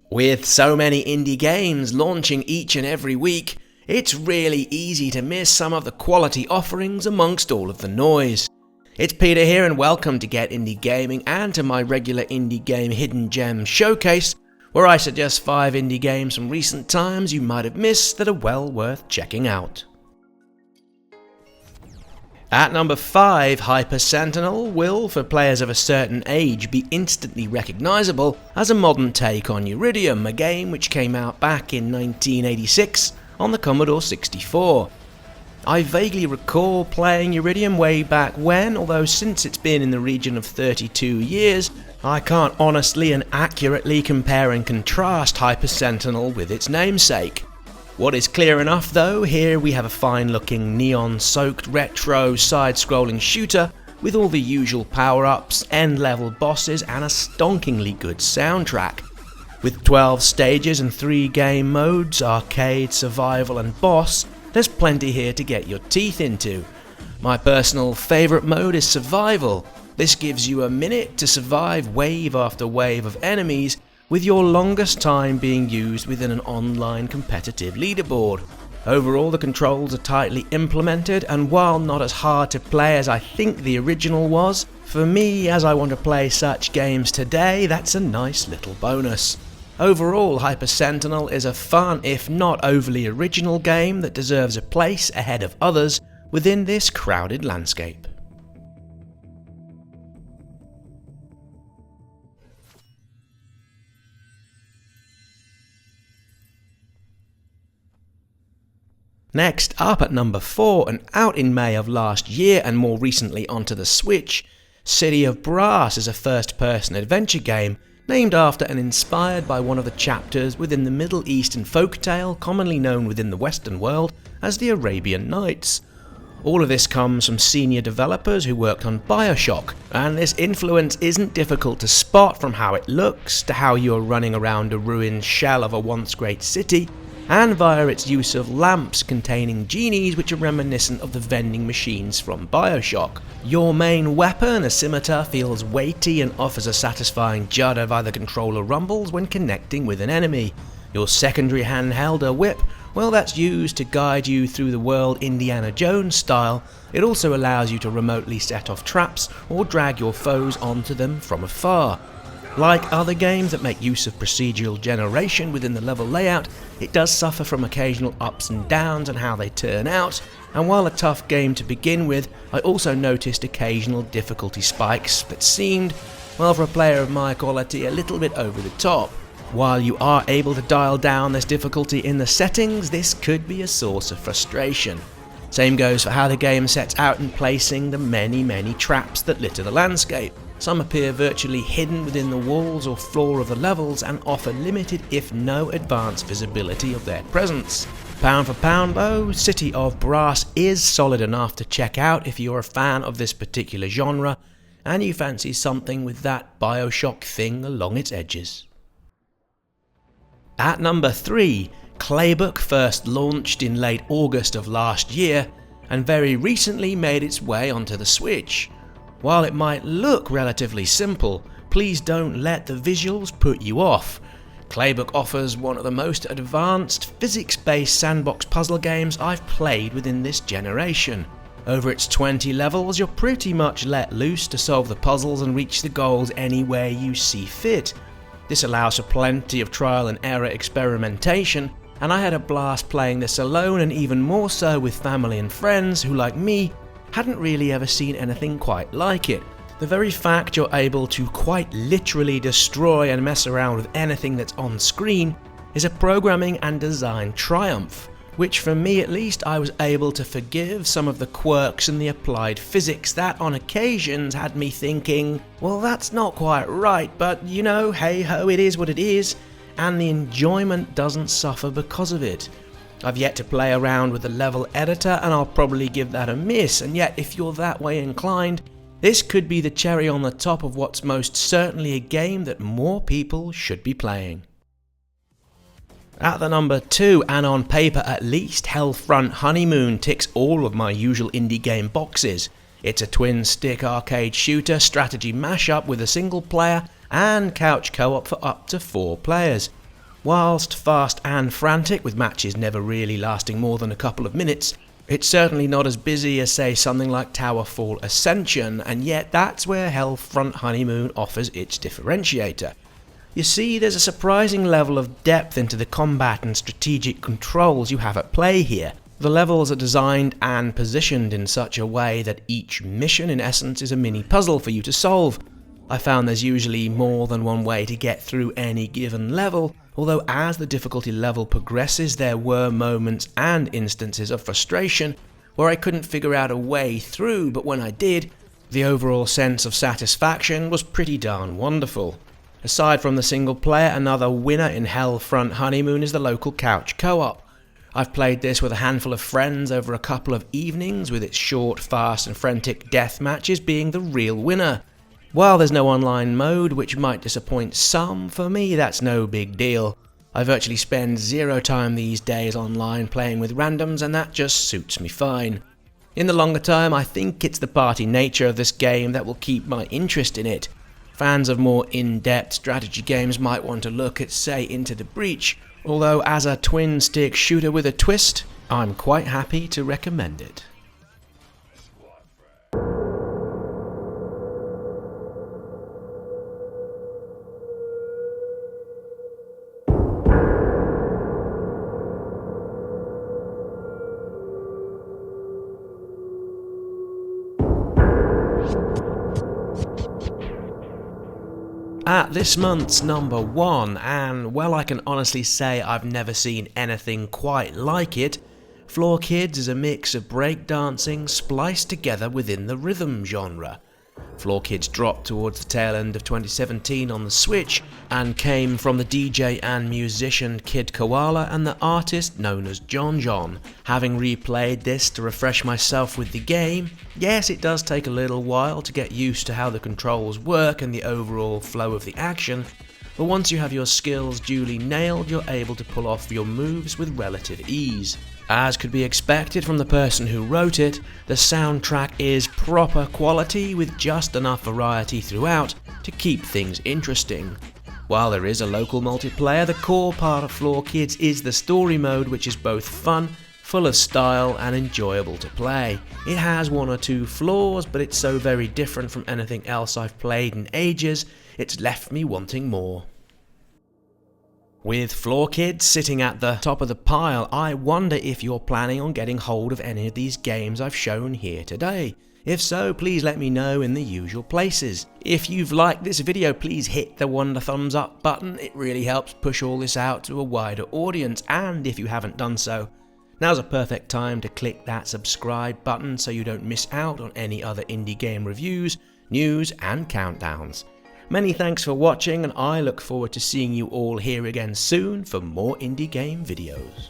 With so many indie games launching each and every week, it's really easy to miss some of the quality offerings amongst all of the noise. It's Peter here and welcome to Get Indie Gaming and to my regular indie game Hidden Gems showcase, where I suggest 5 indie games from recent times you might have missed that are well worth checking out. At number 5, Sentinel will, for players of a certain age, be instantly recognisable as a modern take on Uridium, a game which came out back in 1986 on the Commodore 64. I vaguely recall playing Uridium way back when, although since it's been in the region of 32 years, I can't honestly and accurately compare and contrast Sentinel with its namesake. What is clear enough though, here we have a fine looking neon-soaked retro side-scrolling shooter with all the usual power-ups, end-level bosses and a stonkingly good soundtrack. With 12 stages and 3 game modes, arcade, survival and boss, there's plenty here to get your teeth into. My personal favourite mode is survival. This gives you a minute to survive wave after wave of enemies, with your longest time being used within an online competitive leaderboard. Overall, the controls are tightly implemented, and while not as hard to play as I think the original was, for me, as I want to play such games today, that's a nice little bonus. Overall, Sentinel is a fun, if not overly original game that deserves a place ahead of others within this crowded landscape. Next up at number 4 and out in May of last year and more recently onto the Switch, City of Brass is a first-person adventure game named after and inspired by one of the chapters within the Middle Eastern folktale commonly known within the Western world as the Arabian Nights. All of this comes from senior developers who worked on BioShock, and this influence isn't difficult to spot from how it looks to how you're running around a ruined shell of a once great city, and via its use of lamps containing genies which are reminiscent of the vending machines from BioShock. Your main weapon, a scimitar, feels weighty and offers a satisfying judder via the controller rumbles when connecting with an enemy. Your secondary handheld, a whip, well, that's used to guide you through the world Indiana Jones style. It also allows you to remotely set off traps or drag your foes onto them from afar. Like other games that make use of procedural generation within the level layout, it does suffer from occasional ups and downs on how they turn out, and while a tough game to begin with, I also noticed occasional difficulty spikes that seemed, well, for a player of my quality, a little bit over the top. While you are able to dial down this difficulty in the settings, this could be a source of frustration. Same goes for how the game sets out in placing the many traps that litter the landscape. Some appear virtually hidden within the walls or floor of the levels and offer limited if no advanced visibility of their presence. Pound for pound though, City of Brass is solid enough to check out if you're a fan of this particular genre and you fancy something with that BioShock thing along its edges. At number 3, Claybook first launched in late August of last year and very recently made its way onto the Switch. While it might look relatively simple, please don't let the visuals put you off. Claybook offers one of the most advanced physics-based sandbox puzzle games I've played within this generation. Over its 20 levels, you're pretty much let loose to solve the puzzles and reach the goals any way you see fit. This allows for plenty of trial and error experimentation, and I had a blast playing this alone and even more so with family and friends who, like me, hadn't really ever seen anything quite like it. The very fact you're able to quite literally destroy and mess around with anything that's on screen is a programming and design triumph, which for me at least I was able to forgive some of the quirks and the applied physics that on occasions had me thinking, well, that's not quite right, but you know, hey ho, it is what it is, and the enjoyment doesn't suffer because of it. I've yet to play around with the level editor and I'll probably give that a miss, and yet if you're that way inclined, this could be the cherry on the top of what's most certainly a game that more people should be playing. At the number 2, and on paper at least, Healthfront Honeymoon ticks all of my usual indie game boxes. It's a twin-stick arcade shooter strategy mashup with a single player and couch co-op for up to 4 players. Whilst fast and frantic, with matches never really lasting more than a couple of minutes, it's certainly not as busy as, say, something like Towerfall Ascension, and yet that's where Healthfront Honeymoon offers its differentiator. You see, there's a surprising level of depth into the combat and strategic controls you have at play here. The levels are designed and positioned in such a way that each mission in essence is a mini puzzle for you to solve. I found there's usually more than one way to get through any given level, although as the difficulty level progresses there were moments and instances of frustration where I couldn't figure out a way through, but when I did, the overall sense of satisfaction was pretty darn wonderful. Aside from the single player, another winner in Healthfront Honeymoon is the local couch co-op. I've played this with a handful of friends over a couple of evenings, with its short, fast and frantic death matches being the real winner. While there's no online mode, which might disappoint some, for me that's no big deal. I virtually spend 0 time these days online playing with randoms, and that just suits me fine. In the longer term, I think it's the party nature of this game that will keep my interest in it. Fans of more in-depth strategy games might want to look at, say, Into the Breach, although as a twin-stick shooter with a twist, I'm quite happy to recommend it. At this month's number 1, and well, I can honestly say I've never seen anything quite like it, Floor Kids is a mix of breakdancing spliced together within the rhythm genre. Floor Kids dropped towards the tail end of 2017 on the Switch and came from the DJ and musician Kid Koala and the artist known as John John. Having replayed this to refresh myself with the game, yes, it does take a little while to get used to how the controls work and the overall flow of the action, but once you have your skills duly nailed, you're able to pull off your moves with relative ease. As could be expected from the person who wrote it, the soundtrack is proper quality with just enough variety throughout to keep things interesting. While there is a local multiplayer, the core part of Floor Kids is the story mode, which is both fun, full of style and enjoyable to play. It has 1 or 2 flaws, but it's so very different from anything else I've played in ages, it's left me wanting more. With Floor Kids sitting at the top of the pile, I wonder if you're planning on getting hold of any of these games I've shown here today. If so, please let me know in the usual places. If you've liked this video, please hit the wonder thumbs up button, it really helps push all this out to a wider audience, and if you haven't done so, now's a perfect time to click that subscribe button so you don't miss out on any other indie game reviews, news and countdowns. Many thanks for watching, and I look forward to seeing you all here again soon for more indie game videos.